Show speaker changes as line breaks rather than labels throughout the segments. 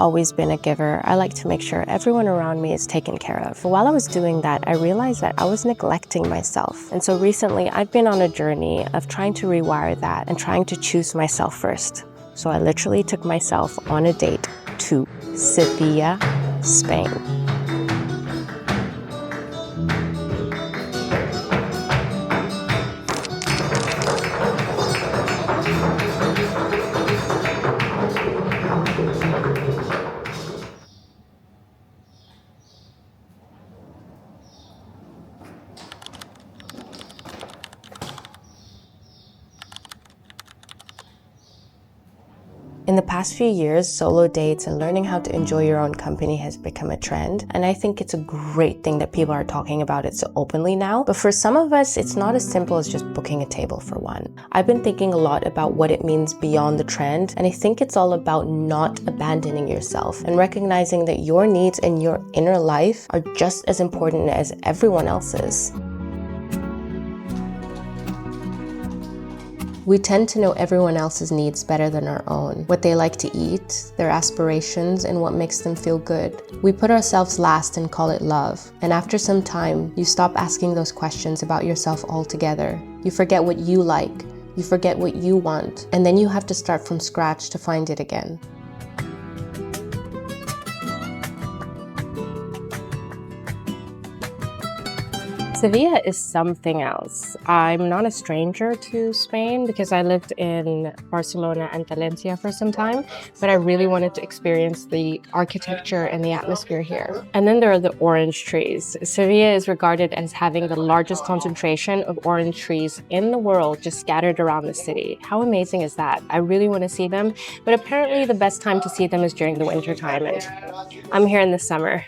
always been a giver. I like to make sure everyone around me is taken care of. But while I was doing that, I realized that I was neglecting myself. And so recently, I've been on a journey of trying to rewire that and trying to choose myself first. So I literally took myself on a date to Sevilla, Spain. In the past few years, solo dates and learning how to enjoy your own company has become a trend, and I think it's a great thing that people are talking about it so openly now. But for some of us, it's not as simple as just booking a table for one. I've been thinking a lot about what it means beyond the trend, and I think it's all about not abandoning yourself and recognizing that your needs and your inner life are just as important as everyone else's. We tend to know everyone else's needs better than our own, what they like to eat, their aspirations, and what makes them feel good. We put ourselves last and call it love. And after some time, you stop asking those questions about yourself altogether. You forget what you like, you forget what you want, and then you have to start from scratch to find it again. Sevilla is something else. I'm not a stranger to Spain because I lived in Barcelona and Valencia for some time, but I really wanted to experience the architecture and the atmosphere here. And then there are the orange trees. Sevilla is regarded as having the largest concentration of orange trees in the world just scattered around the city. How amazing is that? I really want to see them, but apparently the best time to see them is during the winter time, and I'm here in the summer.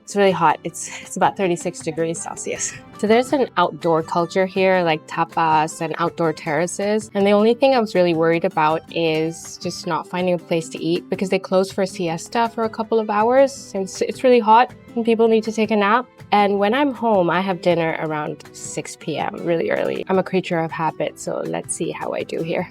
It's really hot. It's about 36 degrees Celsius. So there's an outdoor culture here, like tapas and outdoor terraces. And the only thing I was really worried about is just not finding a place to eat because they close for siesta for a couple of hours. And it's really hot and people need to take a nap. And when I'm home, I have dinner around 6 p.m., really early. I'm a creature of habit, so let's see how I do here.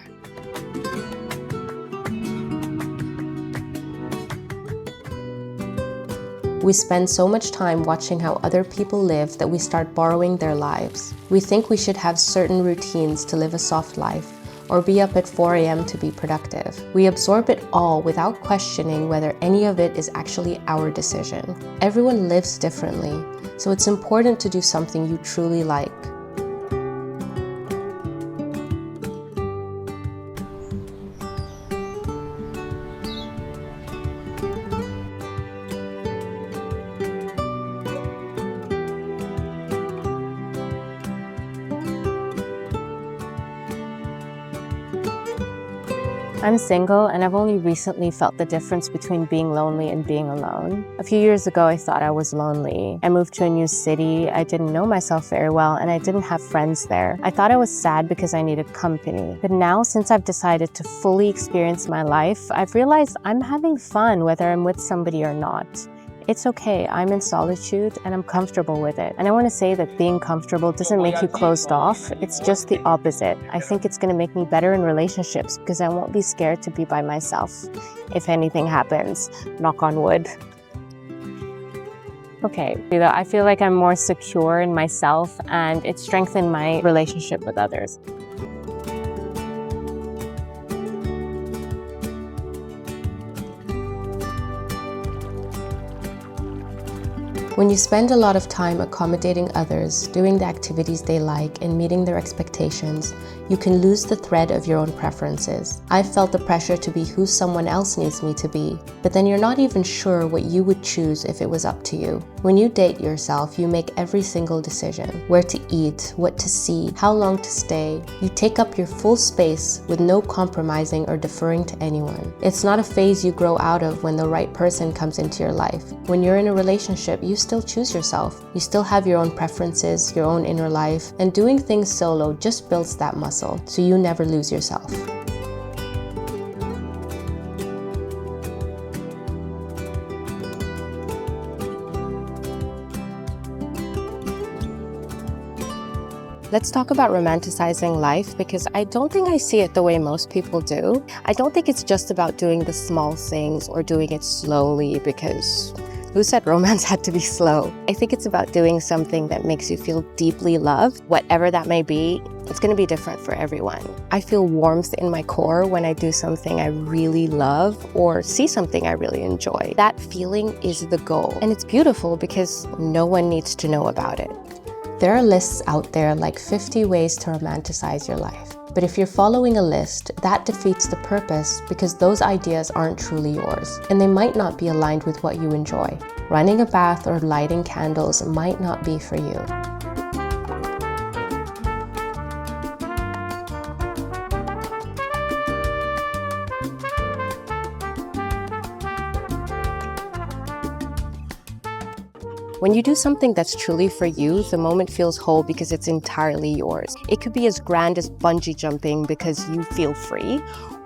We spend so much time watching how other people live that we start borrowing their lives. We think we should have certain routines to live a soft life, or be up at 4 a.m. to be productive. We absorb it all without questioning whether any of it is actually our decision. Everyone lives differently, so it's important to do something you truly like. I'm single and I've only recently felt the difference between being lonely and being alone. A few years ago, I thought I was lonely. I moved to a new city, I didn't know myself very well, and I didn't have friends there. I thought I was sad because I needed company. But now, since I've decided to fully experience my life, I've realized I'm having fun whether I'm with somebody or not. It's okay, I'm in solitude and I'm comfortable with it. And I want to say that being comfortable doesn't make you closed off, it's just the opposite. I think it's going to make me better in relationships because I won't be scared to be by myself if anything happens, knock on wood. Okay, I feel like I'm more secure in myself and it strengthened my relationship with others. When you spend a lot of time accommodating others, doing the activities they like, and meeting their expectations, you can lose the thread of your own preferences. I've felt the pressure to be who someone else needs me to be, but then you're not even sure what you would choose if it was up to you. When you date yourself, you make every single decision. Where to eat, what to see, how long to stay. You take up your full space with no compromising or deferring to anyone. It's not a phase you grow out of when the right person comes into your life. When you're in a relationship, you still choose yourself. You still have your own preferences, your own inner life, and doing things solo just builds that muscle, so you never lose yourself. Let's talk about romanticizing life, because I don't think I see it the way most people do. I don't think it's just about doing the small things or doing it slowly, because who said romance had to be slow? I think it's about doing something that makes you feel deeply loved. Whatever that may be, it's going to be different for everyone. I feel warmth in my core when I do something I really love or see something I really enjoy. That feeling is the goal. And it's beautiful because no one needs to know about it. There are lists out there like 50 ways to romanticize your life. But if you're following a list, that defeats the purpose because those ideas aren't truly yours, and they might not be aligned with what you enjoy. Running a bath or lighting candles might not be for you. When you do something that's truly for you, the moment feels whole because it's entirely yours. It could be as grand as bungee jumping because you feel free,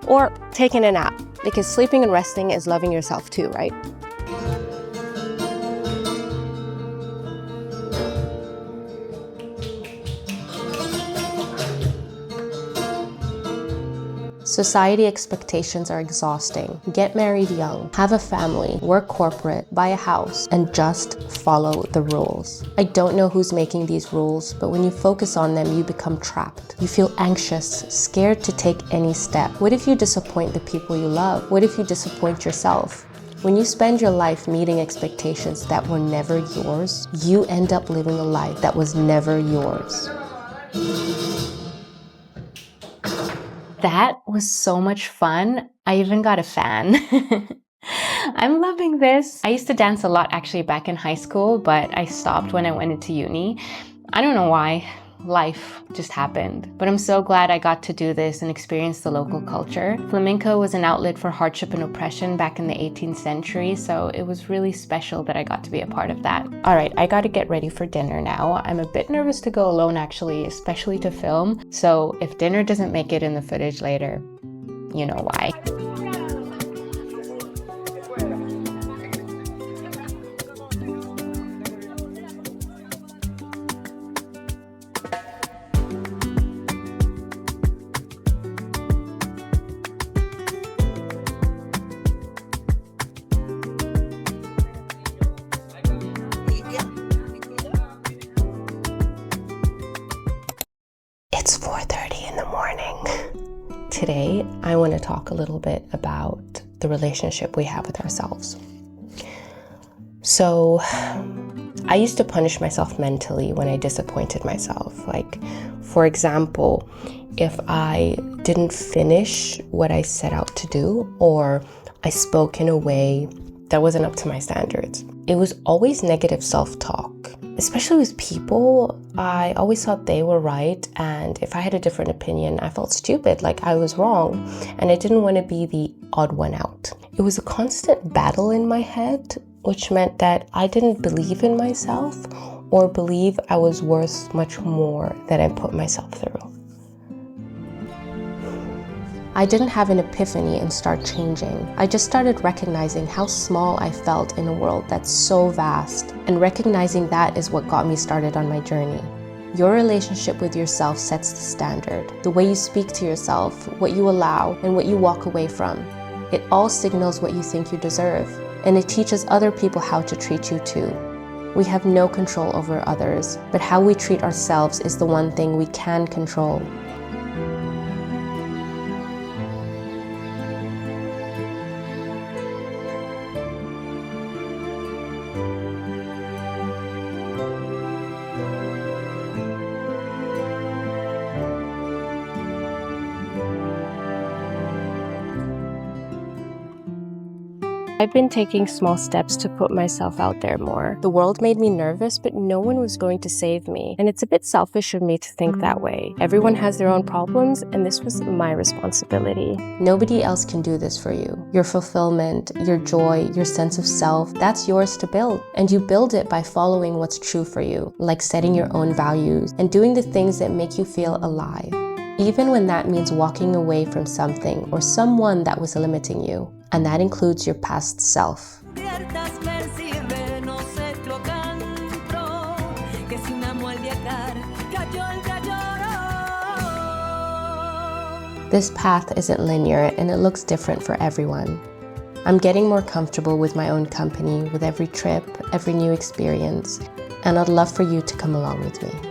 or taking a nap because sleeping and resting is loving yourself too, right? Society expectations are exhausting. Get married young, have a family, work corporate, buy a house, and just follow the rules. I don't know who's making these rules, but when you focus on them, you become trapped. You feel anxious, scared to take any step. What if you disappoint the people you love? What if you disappoint yourself? When you spend your life meeting expectations that were never yours, you end up living a life that was never yours. That was so much fun. I even got a fan. I'm loving this. I used to dance a lot actually back in high school, but I stopped when I went into uni. I don't know why. Life just happened. But I'm so glad I got to do this and experience the local culture. Flamenco was an outlet for hardship and oppression back in the 18th century, so it was really special that I got to be a part of that. All right, I gotta get ready for dinner now. I'm a bit nervous to go alone actually, especially to film. So if dinner doesn't make it in the footage later, you know why. It's 4:30 in the morning. Today, I want to talk a little bit about the relationship we have with ourselves. So, I used to punish myself mentally when I disappointed myself. Like, for example, if I didn't finish what I set out to do, or I spoke in a way that wasn't up to my standards. It was always negative self-talk. Especially with people, I always thought they were right, and if I had a different opinion, I felt stupid, like I was wrong, and I didn't want to be the odd one out. It was a constant battle in my head, which meant that I didn't believe in myself or believe I was worth much more than I put myself through. I didn't have an epiphany and start changing. I just started recognizing how small I felt in a world that's so vast, and recognizing that is what got me started on my journey. Your relationship with yourself sets the standard. The way you speak to yourself, what you allow, and what you walk away from. It all signals what you think you deserve, and it teaches other people how to treat you too. We have no control over others, but how we treat ourselves is the one thing we can control. I've been taking small steps to put myself out there more. The world made me nervous, but no one was going to save me. And it's a bit selfish of me to think that way. Everyone has their own problems, and this was my responsibility. Nobody else can do this for you. Your fulfillment, your joy, your sense of self, that's yours to build. And you build it by following what's true for you, like setting your own values and doing the things that make you feel alive. Even when that means walking away from something or someone that was limiting you. And that includes your past self. This path isn't linear and it looks different for everyone. I'm getting more comfortable with my own company with every trip, every new experience, and I'd love for you to come along with me.